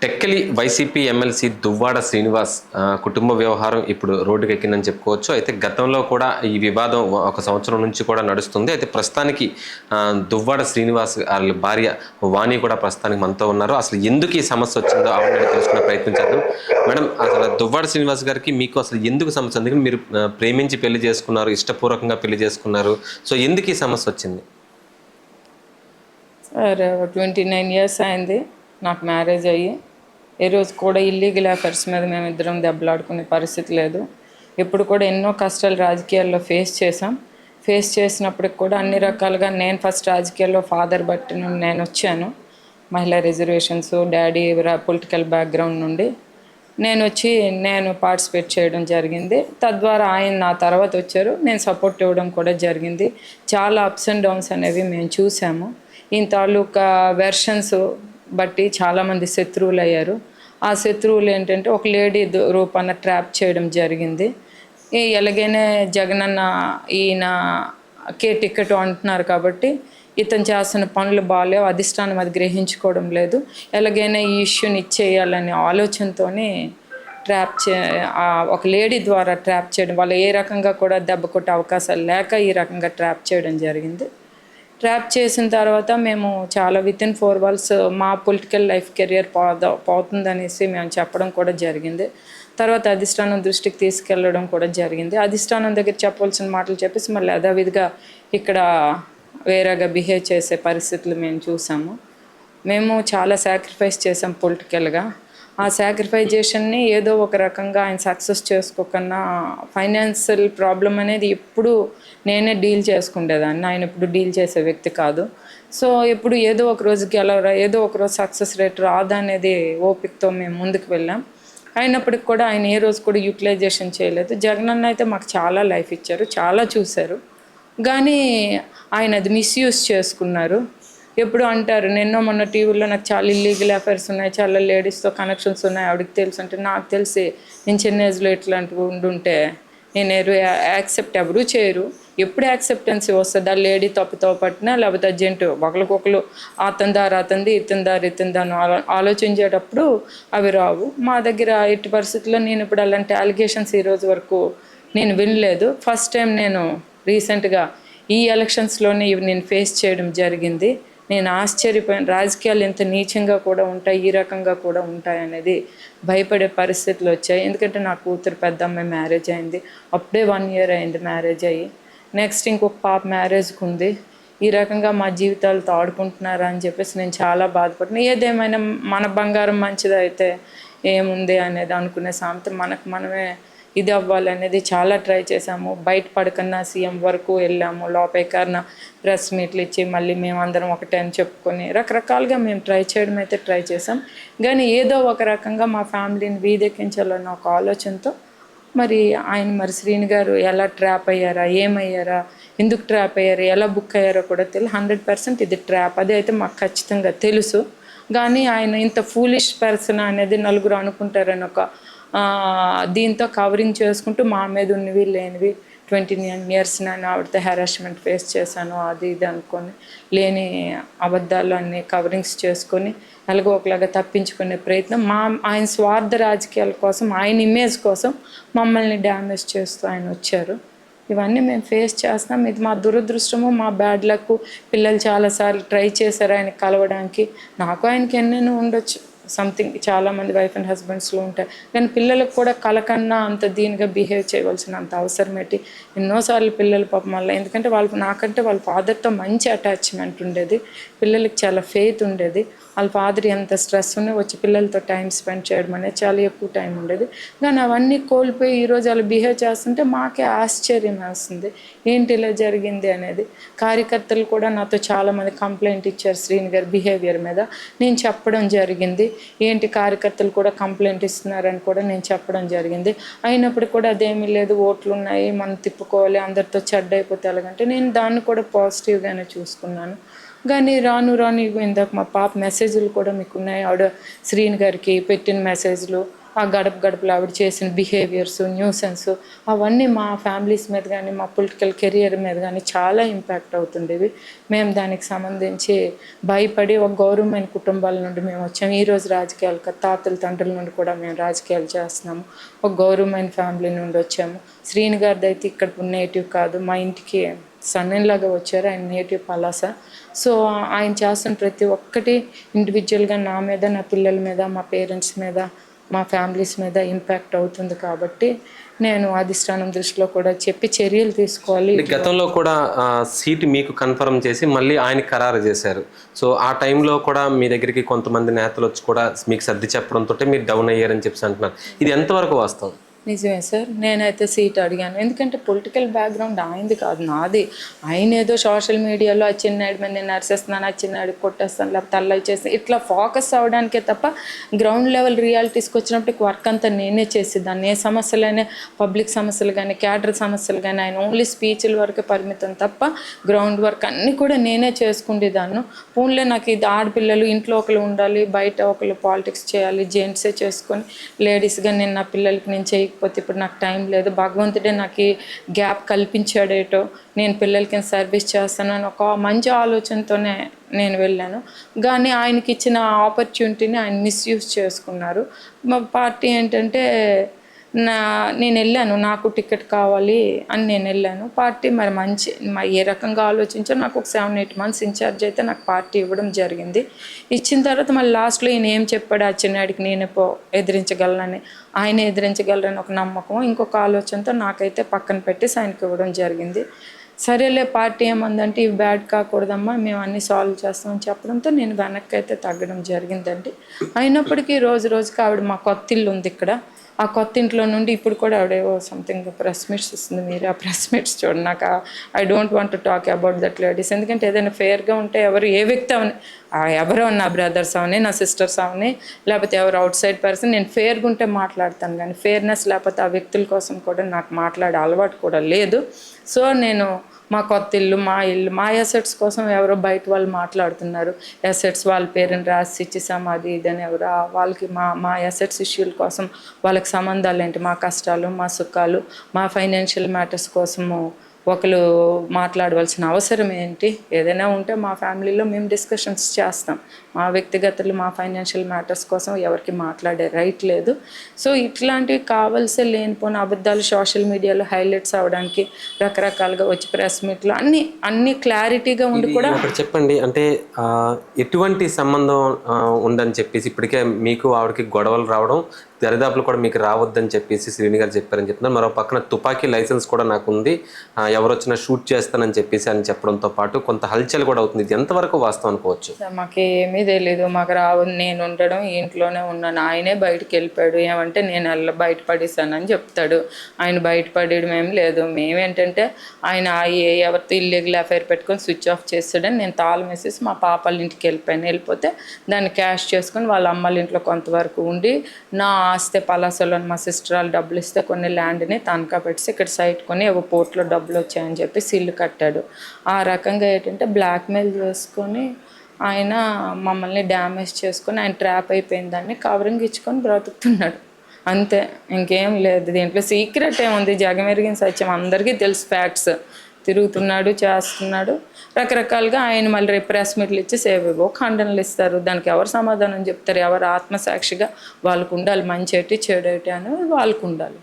Tekkali YCP MLC Duvvada Srinivas కుటుంబ వ్యవహారం ఇప్పుడు రోడ్డుకెక్కిందని చెప్పుకోవచ్చు. అయితే గతంలో కూడా ఈ వివాదం ఒక సంవత్సరం నుంచి కూడా నడుస్తుంది. అయితే ప్రస్తుతానికి దువ్వాడ శ్రీనివాస్ వాళ్ళ భార్య వాణి కూడా ప్రస్తుతానికి మనతో ఉన్నారు. అసలు ఎందుకు ఈ సమస్య వచ్చిందో ఆవిడ తెలుసుకునే ప్రయత్నం చేద్దాం. మేడం, అసలు దువ్వాడ శ్రీనివాస్ గారికి మీకు అసలు ఎందుకు సమస్య? ఎందుకంటే మీరు ప్రేమించి పెళ్లి చేసుకున్నారు, ఇష్టపూర్వకంగా పెళ్లి చేసుకున్నారు. సో ఎందుకు ఈ సమస్య వచ్చింది? సార్ 29 years అయింది నాకు మ్యారేజ్ అయ్యి. ఏ రోజు కూడా ఇల్లీగల్ అఫైర్స్ మీద మేమిద్దరం దెబ్బలాడుకునే పరిస్థితి లేదు. ఇప్పుడు కూడా ఎన్నో కష్టాలు రాజకీయాల్లో ఫేస్ చేసినప్పటికి కూడా అన్ని రకాలుగా నేను ఫస్ట్ రాజకీయాల్లో ఫాదర్ బట్టి నేను వచ్చాను. మహిళా రిజర్వేషన్స్, డాడీ పొలిటికల్ బ్యాక్గ్రౌండ్ నుండి నేను పార్టిసిపేట్ చేయడం జరిగింది. తద్వారా ఆయన నా తర్వాత వచ్చారు, నేను సపోర్ట్ ఇవ్వడం కూడా జరిగింది. చాలా అప్స్ అండ్ డౌన్స్ అనేవి మేము చూసాము. ఈయన తాలూకా వెర్షన్స్ బట్టి చాలామంది శత్రువులు అయ్యారు. ఆ శత్రువులు ఏంటంటే ఒక లేడీ రూపాన ట్రాప్ చేయడం జరిగింది. ఎలాగైనా జగనన్న ఈయన టికెట్ అంటున్నారు కాబట్టి ఇతను చేస్తున్న పనులు బాగాలేవు, అధిష్టానం అది గ్రహించుకోవడం లేదు. ఎలాగైనా ఈ ఇష్యూని ఇచ్చేయాలనే ఆలోచనతో ఒక లేడీ ద్వారా ట్రాప్ చేయడం, వాళ్ళు ఏ రకంగా కూడా దెబ్బ కొట్టే అవకాశాలు లేక ఈ రకంగా ట్రాప్ చేయడం జరిగింది. ట్రాప్ చేసిన తర్వాత మేము చాలా వితిన్ 4 walls మా పొలిటికల్ లైఫ్ కెరియర్ పోతుందనేసి మేము చెప్పడం కూడా జరిగింది. తర్వాత అధిష్టానం దృష్టికి తీసుకెళ్ళడం కూడా జరిగింది. అధిష్టానం దగ్గర చెప్పవలసిన మాటలు చెప్పేసి మళ్ళీ యథావిధిగా ఇక్కడ వేరేగా బిహేవ్ చేసే పరిస్థితులు మేము చూసాము. మేము చాలా సాక్రిఫైస్ చేసాం పొలిటికల్గా. ఆ సాక్రిఫైజేషన్ని ఏదో ఒక రకంగా ఆయన సక్సెస్ చేసుకోకన్నా ఫైనాన్షియల్ ప్రాబ్లం అనేది ఎప్పుడు నేనే డీల్ చేసుకుండేదాన్ని, ఆయన ఇప్పుడు డీల్ చేసే వ్యక్తి కాదు. సో ఎప్పుడు ఏదో ఒక రోజు ఏదో ఒక రోజు సక్సెస్ రేట్ రాదనేది ఓపికతో మేము ముందుకు వెళ్ళాం. అయినప్పటికి కూడా ఆయన ఏ రోజు కూడా యూటిలైజేషన్ చేయలేదు. జగనన్న అయితే మాకు చాలా లైఫ్ ఇచ్చారు, చాలా చూశారు, కానీ ఆయన అది మిస్యూజ్ చేసుకున్నారు. ఎప్పుడు అంటారు, నిన్నో మొన్న టీవీలో నాకు చాలా ఇల్లీగల్ అఫైర్స్ ఉన్నాయి, చాలా లేడీస్తో కనెక్షన్స్ ఉన్నాయి, ఆవిడకి తెలుసు అంటే, నాకు తెలిసి నేను చిన్న ఏజ్లో ఇట్లాంటివి ఉండుంటే నేను యాక్సెప్ట్ ఎవరూ చేయరు. ఎప్పుడు యాక్సెప్టెన్సీ వస్తుంది? ఆ లేడీ తప్పుతో పట్టినా లేకపోతే అర్జెంటు ఒకరికొకరు అతని దారి అతనిది, ఇతని దారి ఇతనిదాన్ని ఆలోచించేటప్పుడు అవి రావు. మా దగ్గర ఎట్టి పరిస్థితుల్లో నేను ఇప్పుడు అలాంటి అలిగేషన్స్ ఈరోజు వరకు నేను వినలేదు. ఫస్ట్ టైం నేను రీసెంట్గా ఈ ఎలక్షన్స్లోనే ఇవి నేను ఫేస్ చేయడం జరిగింది. నేను ఆశ్చర్యపోయాను, రాజకీయాలు ఎంత నీచంగా కూడా ఉంటాయి, ఈ రకంగా కూడా ఉంటాయి అనేది భయపడే పరిస్థితులు వచ్చాయి. ఎందుకంటే నా కూతురు పెద్ద అమ్మాయి మ్యారేజ్ అయింది, అప్పుడే 1 year అయింది మ్యారేజ్ అయ్యి. నెక్స్ట్ ఇంకొక పాప మ్యారేజ్కి ఉంది. ఈ రకంగా మా జీవితాలతో ఆడుకుంటున్నారా అని చెప్పేసి నేను చాలా బాధపడుతున్నాను. ఏదేమైనా మన బంగారం మంచిదైతే ఏముంది అనేది అనుకునే సామెత, మనకు మనమే ఇది అవ్వాలనేది చాలా ట్రై చేసాము. బయట పడకన్నా సీఎం వరకు వెళ్ళాము, లోపలికన్నా ప్రెస్ మీట్లు ఇచ్చి మళ్ళీ మేమందరం ఒకటే అని చెప్పుకొని రకరకాలుగా మేము ట్రై చేసాం. కానీ ఏదో ఒక రకంగా మా ఫ్యామిలీని వీధెక్కించాలన్న ఒక ఆలోచనతో మరి శ్రీని గారు ఎలా ట్రాప్ అయ్యారా, ఏమయ్యారా, ఎందుకు ట్రాప్ అయ్యారు, ఎలా బుక్ అయ్యారో కూడా తెలియదు. 100% ఇది ట్రాప్, అది అయితే మాకు ఖచ్చితంగా తెలుసు. కానీ ఆయన ఇంత ఫూలిష్ పర్సన్ అనేది నలుగురు అనుకుంటారని ఒక దీంతో కవరింగ్ చేసుకుంటూ మా మీద ఉన్నవి లేనివి 29 years నేను ఆవిడతో హెరాస్మెంట్ ఫేస్ చేశాను, అది ఇది అనుకొని లేని అబద్ధాలు అన్నీ కవరింగ్స్ చేసుకొని ఎలాగో ఒకలాగా తప్పించుకునే ప్రయత్నం, ఆయన స్వార్థ రాజకీయాల కోసం, ఆయన ఇమేజ్ కోసం మమ్మల్ని డ్యామేజ్ చేస్తూ ఆయన వచ్చారు. ఇవన్నీ మేము ఫేస్ చేస్తాం. ఇది మా దురదృష్టము, మా బ్యాడ్ లక్. పిల్లలు చాలాసార్లు ట్రై చేశారు ఆయన కలవడానికి. నాకు ఆయనకి ఎన్నెన్నో ఉండొచ్చు, సంథింగ్ చాలామంది వైఫ్ అండ్ హస్బెండ్స్లో ఉంటాయి, కానీ పిల్లలకు కూడా కలకన్నా అంత దీనిగా బిహేవ్ చేయవలసిన అంత అవసరం ఏంటి? ఎన్నోసార్లు పిల్లలు పాపం వల్ల, ఎందుకంటే నాకంటే వాళ్ళ ఫాదర్తో మంచి అటాచ్మెంట్ ఉండేది, పిల్లలకి చాలా ఫెయిత్ ఉండేది. వాళ్ళ ఫాదర్ ఎంత స్ట్రెస్ ఉన్నా వచ్చి పిల్లలతో టైం స్పెండ్ చేయడం అనేది చాలా ఎక్కువ టైం ఉండేది. కానీ అవన్నీ కోల్పోయి ఈరోజు వాళ్ళు బిహేవ్ చేస్తుంటే మాకే ఆశ్చర్యం వేస్తుంది, ఏంటి ఇలా జరిగింది అనేది. కార్యకర్తలు కూడా నాతో చాలామంది కంప్లైంట్ ఇచ్చారు శ్రీని గారి బిహేవియర్ మీద. నేను చెప్పడం జరిగింది, ఏంటి కార్యకర్తలు కూడా కంప్లైంట్ ఇస్తున్నారని కూడా నేను చెప్పడం జరిగింది. అయినప్పుడు కూడా అదేమీ లేదు, ఓట్లు ఉన్నాయి, మనం తిప్పుకోవాలి, అందరితో చెడ్డ అయిపోతే ఎలాగంటే నేను దాన్ని కూడా పాజిటివ్గానే చూసుకున్నాను. కానీ రాను ఇందాక మా పాప మెసేజ్లు కూడా మీకు ఉన్నాయి, ఆవిడ శ్రీని గారికి పెట్టిన మెసేజ్లు, ఆ గడప గడపలో ఆవిడ చేసిన బిహేవియర్స్, న్యూసెన్స్ అవన్నీ మా ఫ్యామిలీస్ మీద కానీ మా పొలిటికల్ కెరియర్ మీద కానీ చాలా ఇంపాక్ట్ అవుతుండేవి. మేము దానికి సంబంధించి భయపడి ఒక గౌరవమైన కుటుంబాల నుండి మేము వచ్చాము. ఈరోజు రాజకీయాలు తాతల తండ్రుల నుండి కూడా మేము రాజకీయాలు చేస్తున్నాము. ఒక గౌరవమైన ఫ్యామిలీ నుండి వచ్చాము. శ్రీని గారిది అయితే ఇక్కడ నేటివ్ కాదు, మా ఇంటికి సన్నెలాగా వచ్చారు. ఆయన నేటివ్ పలాస. సో ఆయన చేస్తున్న ప్రతి ఒక్కటి ఇండివిజువల్గా నా మీద, నా పిల్లల మీద, మా పేరెంట్స్ మీద, మా ఫ్యామిలీస్ మీద ఇంపాక్ట్ అవుతుంది. కాబట్టి నేను అధిష్టానం దృష్టిలో కూడా చెప్పి చర్యలు తీసుకోవాలి. గతంలో కూడా సీటు మీకు కన్ఫర్మ్ చేసి మళ్ళీ ఆయన ఖరారు చేశారు. సో ఆ టైంలో కూడా మీ దగ్గరికి కొంతమంది నేతలు వచ్చి కూడా మీకు సర్ది చెప్పడంతో మీరు డౌన్ అయ్యారని చెప్పి అంటున్నారు. ఇది ఎంతవరకు వాస్తవం? నిజమే సార్. నేనైతే సీట్ అడిగాను. ఎందుకంటే పొలిటికల్ బ్యాక్గ్రౌండ్ ఆయనది కాదు, నాది. ఆయన ఏదో సోషల్ మీడియాలో ఆ చిన్నాడు మీద నేను నరిసేస్తున్నాను, ఆ చిన్నాడు కొట్టేస్తాను, లేకపోతే అల్లరి చేస్తాను, ఇట్లా ఫోకస్ అవడానికే తప్ప గ్రౌండ్ లెవెల్ రియాలిటీస్కి వచ్చినప్పుడు వర్క్ అంతా నేనే చేసేదాన్ని. ఏ సమస్యలైనా పబ్లిక్ సమస్యలు కానీ క్యాడర్ సమస్యలు కానీ ఆయన ఓన్లీ స్పీచ్ల వరకే పరిమితం తప్ప గ్రౌండ్ వర్క్ అన్నీ కూడా నేనే చేసుకుండేదాన్ని. ఫోన్లో నాకు ఇది ఆడపిల్లలు ఇంట్లో ఒకరు ఉండాలి, బయట ఒకరు పాలిటిక్స్ చేయాలి, జెంట్సే చేసుకొని లేడీస్గా నేను నా పిల్లలకి నేను చేయకపోతే ఇప్పుడు నాకు టైం లేదు. భగవంతుడే నాకు ఈ గ్యాప్ కల్పించాడేటో, నేను పిల్లలకి సర్వీస్ చేస్తాను అని ఒక మంచి ఆలోచనతోనే నేను వెళ్ళాను. కానీ ఆయనకి ఇచ్చిన ఆపర్చునిటీని ఆయన మిస్యూజ్ చేసుకున్నారు. మా పార్టీ ఏంటంటే నేను వెళ్ళాను, నాకు టికెట్ కావాలి అని నేను వెళ్ళాను. పార్టీ మరి మంచి ఏ రకంగా ఆలోచించో నాకు ఒక 7-8 months ఇన్ఛార్జ్ అయితే నాకు పార్టీ ఇవ్వడం జరిగింది. ఇచ్చిన తర్వాత మళ్ళీ లాస్ట్లో ఈయన ఏం చెప్పాడు, ఆ చిన్నాడికి నేనే ఎదిరించగలనని, ఆయన ఎదిరించగలరని ఒక నమ్మకం, ఇంకొక ఆలోచనతో నాకైతే పక్కన పెట్టేసి ఆయనకి ఇవ్వడం జరిగింది. సరేలే పార్టీ ఏమందంటే ఇవి బ్యాడ్ కాకూడదమ్మా, మేము అన్నీ సాల్వ్ చేస్తామని చెప్పడంతో నేను వెనక్కి అయితే తగ్గడం జరిగిందండి. అయినప్పటికీ రోజు రోజుకి ఆవిడ మా కొత్త ఇల్లు ఉంది ఇక్కడ, ఆ కొత్త ఇంట్లో నుండి ఇప్పుడు కూడా ఆవిడేవో సంథింగ్ ప్రెస్ మీట్స్ ఇస్తుంది. మీరు ఆ ప్రెస్ మీట్స్ చూడండి. నాకు I don't want to talk about that ladies. ఎందుకంటే ఏదైనా ఫేర్గా ఉంటే ఎవరు ఏ వ్యక్తి అవని, ఎవరో నా బ్రదర్స్ అవని, నా సిస్టర్స్ అవని, లేకపోతే ఎవరు అవుట్ సైడ్ పర్సన్, నేను ఫేర్గా ఉంటే మాట్లాడతాను. కానీ ఫేర్నెస్ లేకపోతే ఆ వ్యక్తుల కోసం కూడా నాకు మాట్లాడే అలవాటు కూడా లేదు. సో నేను మా కొత్త ఇల్లు, మా ఇల్లు, మా అసెట్స్ కోసం ఎవరో బయట వాళ్ళు మాట్లాడుతున్నారు. అసెట్స్ వాళ్ళ పేరుని రాసి ఇచ్చేసాము అది ఇదని ఎవరు వాళ్ళకి మా అసెట్స్ ఇష్యూల కోసం వాళ్ళకి సంబంధాలు ఏంటి, మా కష్టాలు, మా సుఖాలు, మా ఫైనాన్షియల్ మ్యాటర్స్ కోసము ఒకరు మాట్లాడవలసిన అవసరం ఏంటి? ఏదైనా ఉంటే మా ఫ్యామిలీలో మేము డిస్కషన్స్ చేస్తాం. మా వ్యక్తిగతలు, మా ఫైనాన్షియల్ మ్యాటర్స్ కోసం ఎవరికి మాట్లాడే రైట్ లేదు. సో ఇట్లాంటివి కావాల్సే లేనిపోయిన అబద్ధాలు సోషల్ మీడియాలో హైలైట్స్ అవ్వడానికి రకరకాలుగా వచ్చి ప్రెస్ మీట్లో అన్ని క్లారిటీగా ఉండి కూడా. ఒకటి చెప్పండి, అంటే ఎటువంటి సంబంధం ఉందని చెప్పేసి ఇప్పటికే మీకు ఆవిడకి గొడవలు రావడం, దరిదాపులు కూడా మీకు రావద్దని చెప్పేసి శ్రీని గారు చెప్పారని చెప్తున్నారు. మరో పక్కన తుపాకీ లైసెన్స్ కూడా నాకు ఉంది, ఎవరు వచ్చినా షూట్ చేస్తానని చెప్పేసి అని చెప్పడంతో పాటు కొంత హల్చల్ కూడా అవుతుంది. ఇది ఎంతవరకు వాస్తవం అనుకోవచ్చు? మాకు ఏమీ తెలీదు. మాకు రావద్దు, నేను ఉండడం ఇంట్లోనే ఉన్నాను. ఆయనే బయటకు వెళ్ళిపోయాడు. ఏమంటే నేను బయటపడేసానని చెప్తాడు. ఆయన బయటపడేయడం ఏం లేదు. మేమేంటంటే ఆయన ఎవరితో ఇల్లీగల్ అఫైర్ పెట్టుకొని స్విచ్ ఆఫ్ చేస్తాడని నేను తాళం వేసేసి మా పాపల ఇంటికి వెళ్ళిపోతే దాన్ని క్యాష్ చేసుకొని వాళ్ళ అమ్మల ఇంట్లో కొంతవరకు ఉండి, నా ఆస్తే పలాసలో మా సిస్టర్ వాళ్ళు డబ్బులు ఇస్తే కొన్ని ల్యాండ్ని తనఖా పెట్టి ఇక్కడ సైట్ కొని ఏవో పోర్ట్లో డబ్బులు వచ్చాయని చెప్పి ఇల్లు కట్టాడు. ఆ రకంగా ఏంటంటే బ్లాక్మెయిల్ చేసుకొని ఆయన మమ్మల్ని డ్యామేజ్ చేసుకొని ఆయన ట్రాప్ అయిపోయిందాన్ని కవరింగ్ ఇచ్చుకొని బ్రతుకుతున్నాడు. అంతే, ఇంకేం లేదు దీంట్లో. సీక్రెట్ ఏముంది? జగమెరిగిన సత్యం అందరికీ తెలుసు. ఫ్యాక్ట్స్ తిరుగుతున్నాడు, చేస్తున్నాడు రకరకాలుగా. ఆయన మళ్ళీ రేపు ప్రెస్ మీట్లు ఇచ్చి సేవేవో ఖండనలు ఇస్తారు. దానికి ఎవరు సమాధానం చెప్తారు? ఎవరు ఆత్మసాక్షిగా వాళ్ళకు ఉండాలి. మంచి ఏంటి చెడు ఏంటి అనేది వాళ్ళకు ఉండాలి.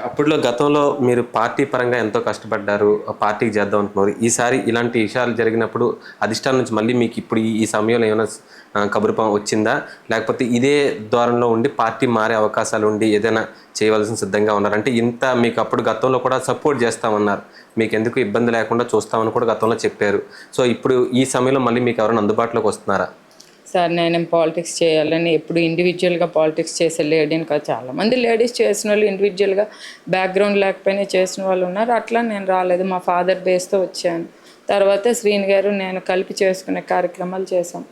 అప్పట్లో గతంలో మీరు పార్టీ పరంగా ఎంతో కష్టపడ్డారు, పార్టీకి చేద్దాం అనుకున్నారు. ఈసారి ఇలాంటి విషయాలు జరిగినప్పుడు అధిష్టానం నుంచి మళ్ళీ మీకు ఇప్పుడు ఈ సమయంలో ఏమైనా కబురు వచ్చిందా? లేకపోతే ఇదే ద్వారంలో ఉండి పార్టీ మారే అవకాశాలు ఉండి ఏదైనా చేయవలసిన సిద్ధంగా ఉన్నారు? అంటే ఇంత మీకు అప్పుడు గతంలో కూడా సపోర్ట్ చేస్తామన్నారు, మీకు ఎందుకు ఇబ్బంది లేకుండా చూస్తామని కూడా గతంలో చెప్పారు. సో ఇప్పుడు ఈ సమయంలో మళ్ళీ మీకు ఎవరైనా అందుబాటులోకి వస్తున్నారా? సార్ నేనేం పాలిటిక్స్ చేయాలని ఎప్పుడు ఇండివిజువల్గా పాలిటిక్స్ చేసే లేడీని కాదు. చాలామంది లేడీస్ చేసిన వాళ్ళు ఇండివిజువల్గా బ్యాక్గ్రౌండ్ లేకపోయినా చేసిన వాళ్ళు ఉన్నారు. అట్లా నేను రాలేదు. మా ఫాదర్ బేస్తో వచ్చాను. తర్వాత శ్రీని గారు నేను కలిపి చేసుకునే కార్యక్రమాలు చేశాం.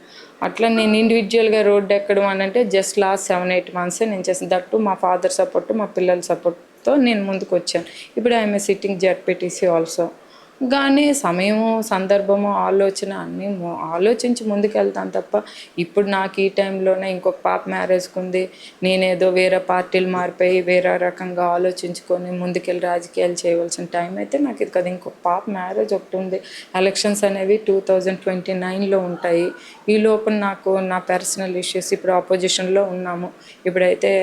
అట్లా నేను ఇండివిజువల్గా రోడ్డు ఎక్కడం అని అంటే జస్ట్ లాస్ట్ 7-8 months నేను చేసాను. దట్టు మా ఫాదర్ సపోర్ట్, మా పిల్లల సపోర్ట్తో నేను ముందుకు వచ్చాను. ఇప్పుడు ఐఎమ్ సిట్టింగ్ జెడ్పీటీసీ ఆల్సో. కానీ సమయము, సందర్భము, ఆలోచన అన్నీ ఆలోచించి ముందుకెళ్తాను తప్ప, ఇప్పుడు నాకు ఈ టైంలోనే ఇంకొక పాప మ్యారేజ్‌కుంది. నేనేదో వేరే పార్టీలు మారిపోయి, వేరే రకంగా ఆలోచించుకొని ముందుకెళ్ళి రాజకీయాలు చేయవలసిన టైం అయితే నాకు ఇది కాదు. ఇంకొక పాప మ్యారేజ్ ఒకటుంది. ఎలక్షన్స్ అనేవి 2029లో ఉంటాయి. ఈ లోపున నాకు నా పర్సనల్ ఇష్యూస్ ఇప్పుడు అపోజిషన్‌లో ఉన్నాము. ఇప్పుడైతే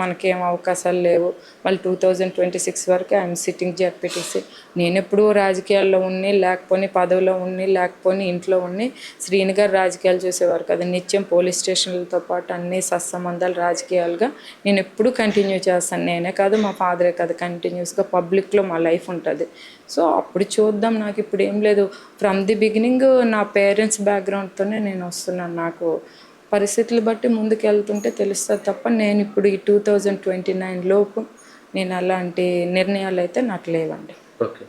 మనకేం అవకాశాలు లేవు. మళ్ళీ 2026 వరకు ఐఎమ్ సిట్టింగ్ జెడ్పీటీసీ. నేనెప్పుడూ రాజకీయాల్లో ఉన్ని, లేకపోని పదవిలో ఉన్ని, లేకపోని ఇంట్లో ఉన్ని. శ్రీను గారు రాజకీయాలు చూసేవారు కదా, నిత్యం పోలీస్ స్టేషన్లతో పాటు అన్ని సత్సంబంధాలు రాజకీయాలుగా నేను ఎప్పుడూ కంటిన్యూ చేస్తాను. నేనే కాదు, మా ఫాదరే కాదు, కంటిన్యూస్గా పబ్లిక్లో మా లైఫ్ ఉంటుంది. సో అప్పుడు చూద్దాం. నాకు ఇప్పుడు ఏం లేదు. ఫ్రమ్ ది బిగినింగ్ నా పేరెంట్స్ బ్యాక్గ్రౌండ్తోనే నేను వస్తున్నాను. నాకు పరిస్థితులు బట్టి ముందుకు వెళ్తుంటే తెలుస్తుంది తప్ప, నేను ఇప్పుడు ఈ 2029 లోపు నేను అలాంటి నిర్ణయాలు అయితే నాకు లేవండి. ఓకే.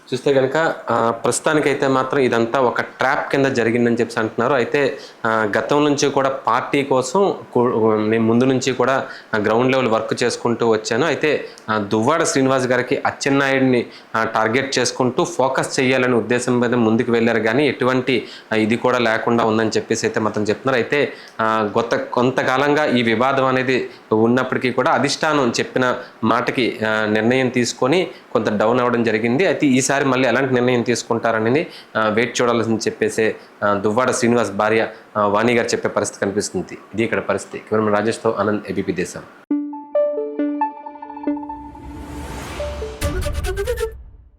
చూస్తే కనుక ప్రస్తుతానికైతే మాత్రం ఇదంతా ఒక ట్రాప్ కింద జరిగిందని చెప్పి అంటున్నారు. అయితే గతం నుంచి కూడా పార్టీ కోసం నేను ముందు నుంచి కూడా గ్రౌండ్ లెవెల్ వర్క్ చేసుకుంటూ వచ్చాను. అయితే దువ్వాడ శ్రీనివాస్ గారికి అచ్చెన్నాయుడిని టార్గెట్ చేసుకుంటూ ఫోకస్ చేయాలనే ఉద్దేశం మీద ముందుకు వెళ్ళారు, కానీ ఎటువంటి ఇది కూడా లేకుండా ఉందని చెప్పేసి అయితే మాత్రం చెప్తున్నారు. అయితే కొంతకాలంగా ఈ వివాదం అనేది ఉన్నప్పటికీ కూడా అధిష్టానం చెప్పిన మాటకి నిర్ణయం తీసుకొని కొంత డౌన్ అవ్వడం జరిగింది. అయితే ఈసారి మళ్ళీ ఎలాంటి నిర్ణయం తీసుకుంటారనేది వెయిట్ చూడాలని చెప్పేసి దువ్వాడ శ్రీనివాస్ భార్య వాణి గారు చెప్పే పరిస్థితి కనిపిస్తుంది. ఇది ఇక్కడ పరిస్థితి. కెమెరామెన్ రాజేష్తో ఆనంద్, ఏబీపీ దేశం.